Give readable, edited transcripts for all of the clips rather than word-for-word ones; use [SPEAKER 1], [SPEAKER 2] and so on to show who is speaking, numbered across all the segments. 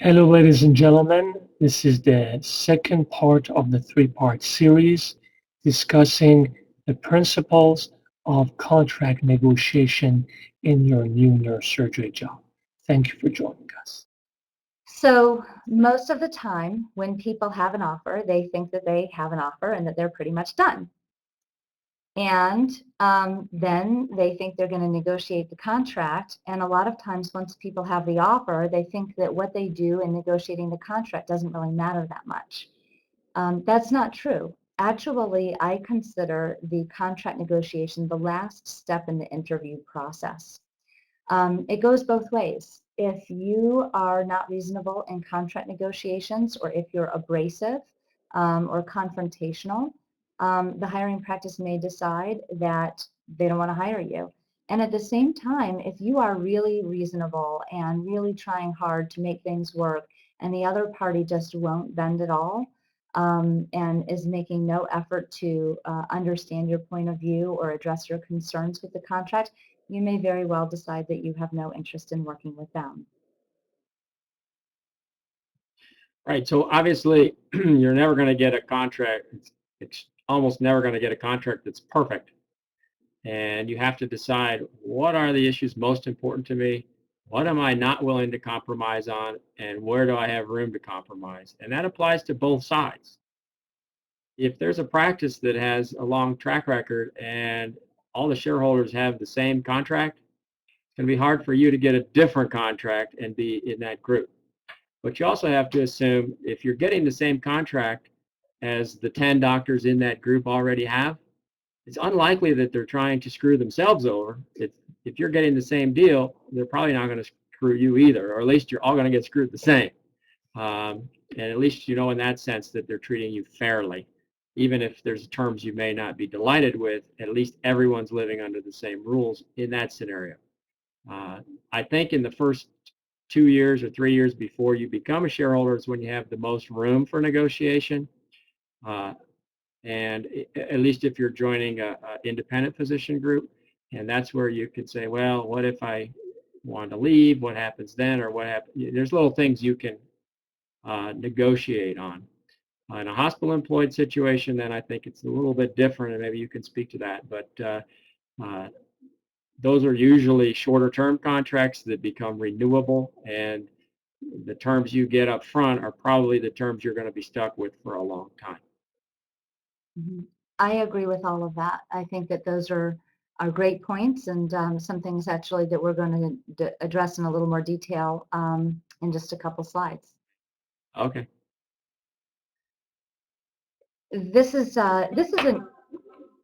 [SPEAKER 1] Hello, ladies and gentlemen. This is the second part of the three-part series discussing the principles of contract negotiation in your new neurosurgery job. Thank you for joining us.
[SPEAKER 2] So most of the time when people have an offer, they think that they have an offer and that they're pretty much done. And then they think they're going to negotiate the contract. And a lot of times once people have the offer, they think that what they do in negotiating the contract doesn't really matter that much. That's not true. Actually, I consider the contract negotiation the last step in the interview process. It goes both ways. If you are not reasonable in contract negotiations, or if you're abrasive or confrontational, the hiring practice may decide that they don't want to hire you. And at the same time, if you are really reasonable and really trying hard to make things work, and the other party just won't bend at all, and is making no effort to understand your point of view or address your concerns with the contract, you may very well decide that you have no interest in working with them.
[SPEAKER 3] Right. So obviously, you're never going to get a contract. It's almost never going to get a contract that's perfect. And you have to decide, what are the issues most important to me? What am I not willing to compromise on? And where do I have room to compromise? And that applies to both sides. If there's a practice that has a long track record and all the shareholders have the same contract, it's going to be hard for you to get a different contract and be in that group. But you also have to assume, if you're getting the same contract as the 10 doctors in that group already have, it's unlikely that they're trying to screw themselves over. If you're getting the same deal, they're probably not going to screw you either, or at least you're all going to get screwed the same. And at least you know in that sense that they're treating you fairly. Even if there's terms you may not be delighted with, at least everyone's living under the same rules in that scenario. I think in the first 2 years or 3 years before you become a shareholder is when you have the most room for negotiation. And at least if you're joining a independent physician group, and that's where you could say, well, what if I want to leave? What happens then? Or what happens? There's little things you can negotiate on. In a hospital employed situation, then I think it's a little bit different, and maybe you can speak to that. But those are usually shorter term contracts that become renewable, and the terms you get up front are probably the terms you're going to be stuck with for a long time.
[SPEAKER 2] I agree with all of that. I think that those are great points, and some things actually that we're going to address in a little more detail in just a couple slides.
[SPEAKER 3] Okay.
[SPEAKER 2] This is an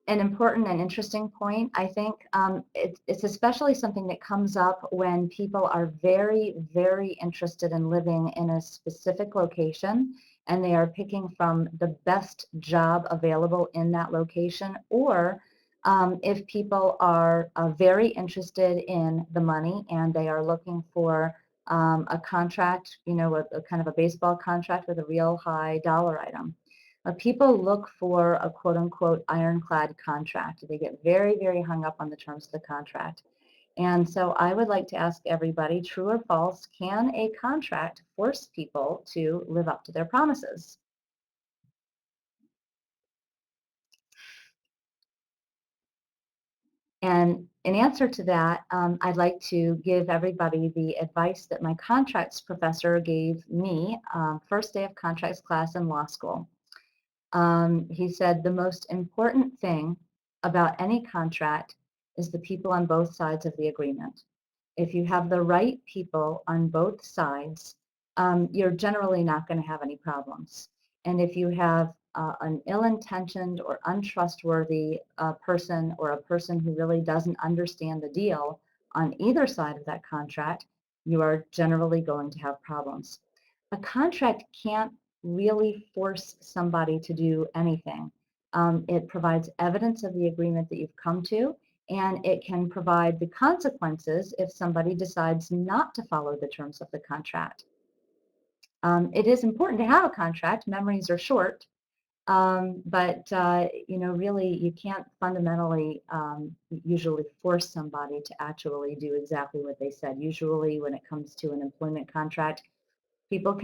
[SPEAKER 2] important and interesting point. I think it's especially something that comes up when people are very, very interested in living in a specific location, and they are picking from the best job available in that location, or if people are very interested in the money and they are looking for a contract, a kind of a baseball contract with a real high dollar item. People look for a quote-unquote ironclad contract. They get very, very hung up on the terms of the contract. And so I would like to ask everybody, true or false, can a contract force people to live up to their promises? And in answer to that, I'd like to give everybody the advice that my contracts professor gave me first day of contracts class in law school. He said the most important thing about any contract is the people on both sides of the agreement. If you have the right people on both sides, you're generally not going to have any problems. And if you have an ill-intentioned or untrustworthy person, or a person who really doesn't understand the deal on either side of that contract, you are generally going to have problems. A contract can't really force somebody to do anything. It provides evidence of the agreement that you've come to, and it can provide the consequences if somebody decides not to follow the terms of the contract. It is important to have a contract. Memories are short, but really you can't fundamentally usually force somebody to actually do exactly what they said. Usually when it comes to an employment contract, People can